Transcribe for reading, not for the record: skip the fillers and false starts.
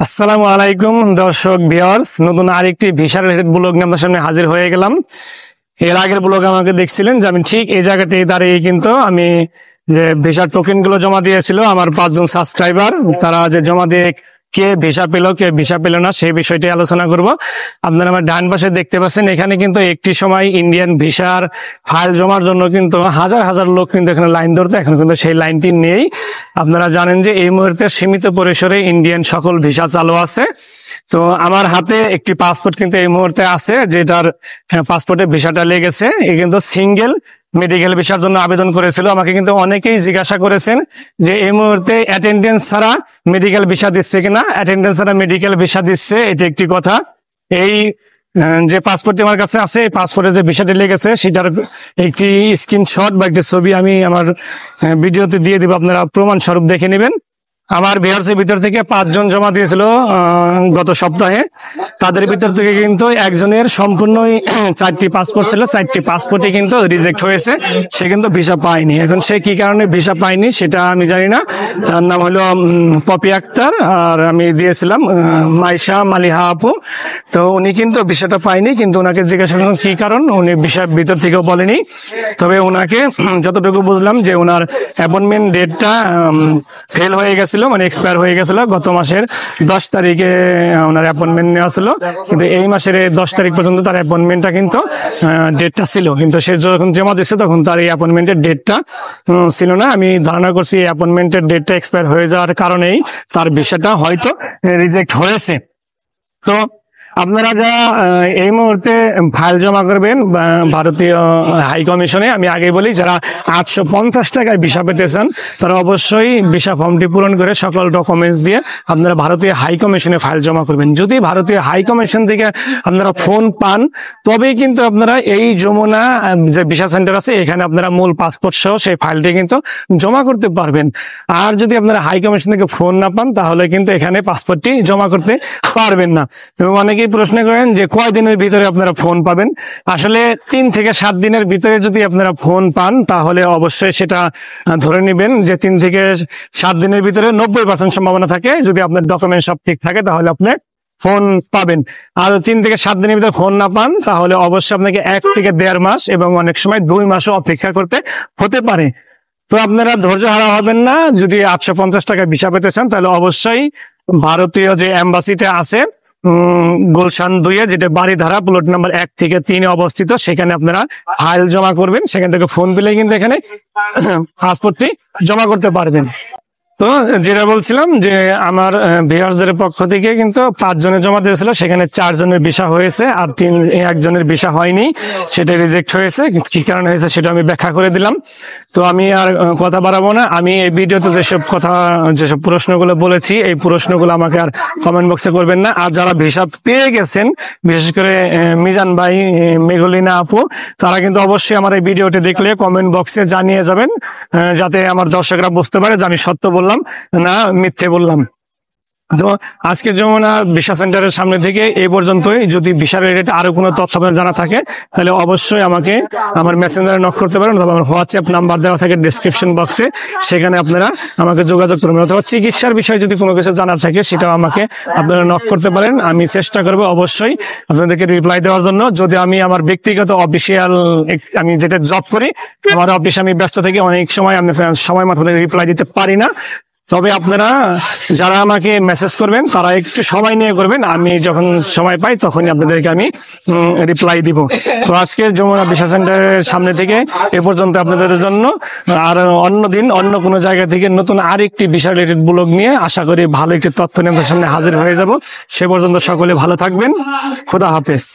আসসালামু আলাইকুম দর্শক ভিউয়ার্স, নতুন আরেকটি ভিসা রিলেটেড ব্লগ নিয়ে আপনাদের সামনে হাজির হয়ে গেলাম। এর আগের ব্লগে আমাকে দেখছিলেন যে আমি ঠিক এই জায়গাতেই দাঁড়িয়ে কিন্তু আমি যে ভিসার টোকেন গুলো জমা দিয়েছিল আমার 5 জন সাবস্ক্রাইবার, তারা যে জমা দিয়ে কে ভিসা পেল কে ভিসা পেল না সেই বিষয়টি আলোচনা করব। আপনারা আমার ডান পাশে দেখতে পাচ্ছেন, এখানে কিন্তু একটি সময় ইন্ডিয়ান ভিসার ফাইল জমার জন্য কিন্তু হাজার হাজার লোক কিন্তু এখানে লাইন ধরতো, এখন কিন্তু সেই লাইনটি নেই। আপনারা জানেন যে এই মুহূর্তে সীমিত পরিসরে ইন্ডিয়ান সকল ভিসা চালু আছে। তো আমার হাতে একটি পাসপোর্ট কিন্তু এই মুহূর্তে আছে, যেটার পাসপোর্টে ভিসাটা লেগেছে। এ কিন্তু সিঙ্গেল মেডিকেল ভিসার জন্য আবেদন করেছিল। আমাকে কিন্তু অনেকেই জিজ্ঞাসা করেছেন যে এই মুহূর্তে অ্যাটেন্ডেন্স ছাড়া মেডিকেল ভিসা দিচ্ছে কিনা। অ্যাটেন্ডেন্স ছাড়া মেডিকেল ভিসা দিচ্ছে, এটি একটি কথা। এই যে পাসপোর্টটি আমার কাছে আছে, এই পাসপোর্টে যে ভিসাটি লেগেছে সেটার একটি স্ক্রিনশট বা একটি ছবি আমি আমার ভিডিওতে দিয়ে দিব, আপনারা প্রমাণ স্বরূপ দেখে নেবেন। আমার ভিউয়ার্সের ভিতর থেকে 5 জন জমা দিয়েছিল গত সপ্তাহে। তাদের ভিতর থেকে কিন্তু একজনের সম্পূর্ণই 4টি পাসপোর্ট ছিল, 4টি পাসপোর্টে কিন্তু রিজেক্ট হয়েছে, সে কিন্তু ভিসা পায়নি। এখন সে কি কারণে ভিসা পায়নি সেটা আমি জানি না। তার নাম হলো পপি আক্তার, আর আমি দিয়েছিলাম মাইশা মালিহা আপু। তো উনি কিন্তু ভিসাটা পায়নি, কিন্তু ওনাকে জিজ্ঞাসা করলাম কি কারণ, উনি ভিসার ভিতর থেকেও বলেনি। তবে ওনাকে যতটুকু বুঝলাম যে ওনার অ্যাপয়েন্টমেন্ট ডেটটা ফেল হয়ে গেছিল, মানে এক্সপায়ার হয়ে গেছিল। গত মাসের 10 তারিখে ওনার অ্যাপয়েন্টমেন্ট নেওয়া ছিল, কিন্তু এই মাসের 10 তারিখ পর্যন্ত তার অ্যাপয়েন্টমেন্টটা কিন্তু ডেটটা ছিল, কিন্তু সে যখন জমা দিচ্ছে তখন তার এই অ্যাপয়েন্টমেন্টের ডেটটা ছিল না। আমি ধারণা করছি এই অ্যাপয়েন্টমেন্টের ডেটটা এক্সপায়ার হয়ে যাওয়ার কারণেই তার ভিসাটা হয়তো রিজেক্ট হয়েছে। তো আপনারা যা এই মুহূর্তে ফাইল জমা করবেন ভারতীয় হাই কমিশনে, আমি আগে বলি যারা 850 টাকায় ভিসা পেতে চান তারা অবশ্যই ভিসা ফর্মটি পূরণ করে সকল ডকুমেন্টস দিয়ে আপনারা ভারতীয় হাই কমিশনে ফাইল জমা করবেন। যদি ভারতীয় হাই কমিশন থেকে আপনারা ফোন পান তবেই কিন্তু আপনারা এই যমুনা যে ভিসা সেন্টার আছে এখানে আপনারা মূল পাসপোর্ট সহ সেই ফাইলটি কিন্তু জমা করতে পারবেন। আর যদি আপনারা হাই কমিশন থেকে ফোন না পান তাহলে কিন্তু এখানে পাসপোর্টটি জমা করতে পারবেন না। এবং অনেকেই প্রশ্ন করেন যে কয় দিনের ভিতরে আপনারা ফোন পাবেন। আসলে 3 থেকে 7 দিনের ভিতরে যদি আপনারা ফোন পান তাহলে অবশ্যই সেটা ধরে নেবেন যে 3 থেকে 7 দিনের ভিতরে 90% সম্ভাবনা থাকে। যদি আপনার ডকুমেন্ট সব ঠিক থাকে তাহলে আপনি ফোন পাবেন। আর 3 থেকে 7 দিনের ভিতরে ফোন না পান তাহলে অবশ্যই আপনাকে 1 থেকে 1.5 মাস এবং অনেক সময় 2 মাসও অপেক্ষা করতে হতে পারে। তো আপনারা ধৈর্য হারা হবেন না। যদি 850 টাকা ভিসা পেতে চান তাহলে অবশ্যই ভারতীয় যে এম্বাসিটা আছে গুলশান 2-এ, যেটা বাড়িধারা প্লট নাম্বার 1 থেকে 3-এ অবস্থিত, সেখানে আপনারা ফাইল জমা করবেন। সেখান থেকে ফোন পেলে কিন্তু এখানে পাসপোর্টটি জমা করতে পারবেন। তো যেটা বলছিলাম যে আমার ভিউয়ার্সদের পক্ষ থেকে কিন্তু 5 জনের জমা দিয়েছিল, সেখানে 4 জনের ভিসা হয়েছে আর 1 জনের ভিসা হয়নি, সেটা রিজেক্ট হয়েছে। কি কারণে হয়েছে সেটা আমি ব্যাখ্যা করে দিলাম। তো আমি আর কথা বাড়াবো না। আমি এই ভিডিওতে যেসব প্রশ্নগুলো বলেছি এই প্রশ্নগুলো আমাকে আর কমেন্ট বক্সে করবেন না। আর যারা ভিসা পেয়ে গেছেন, বিশেষ করে মিজান ভাই, মেঘলিনা আপু, তারা কিন্তু অবশ্যই আমার এই ভিডিওটি দেখলে কমেন্ট বক্সে জানিয়ে যাবেন, যাতে আমার দর্শকরা বুঝতে পারে যে আমি সত্য বললাম না মিথ্যে বললাম। তো আজকে যমুনা ভিসা সেন্টারের সামনে থেকে এই পর্যন্তই। যদি ভিসা রিলেটেড আরো কোনো তথ্য জানা থাকে তাহলে অবশ্যই আমাকে আমার মেসেঞ্জারে নক করতে পারেন, অথবা আমার হোয়াটসঅ্যাপ নাম্বার দেওয়া থাকে ডেসক্রিপশন বক্সে, সেখানে আপনারা আমাকে যোগাযোগ করবেন। অথবা চিকিৎসার বিষয়ে যদি কোনো কিছু জানার থাকে সেটাও আমাকে আপনারা নক করতে পারেন। আমি চেষ্টা করবো অবশ্যই আপনাদেরকে রিপ্লাই দেওয়ার জন্য। যদি আমি আমার ব্যক্তিগত অফিসিয়াল আমি যেটা জব করি আমার অফিসে আমি ব্যস্ত থাকি, অনেক সময় আমি সময় মতো রিপ্লাই দিতে পারি না। তবে আপনারা যারা আমাকে মেসেজ করবেন তারা একটু সময় নিয়ে করবেন, আমি যখন সময় পাই তখনই আপনাদেরকে আমি রিপ্লাই দিব। তো আজকে যমুনা ভিসা সেন্টারের সামনে থেকে এ পর্যন্ত আপনাদের জন্য। আর অন্য দিন অন্য কোনো জায়গা থেকে নতুন আরেকটি ভিসা রিলেটেড ব্লগ নিয়ে আশা করি ভালো একটি তথ্য নিয়ে আপনাদের সামনে হাজির হয়ে যাব। সে পর্যন্ত সকলে ভালো থাকবেন। খোদা হাফেজ।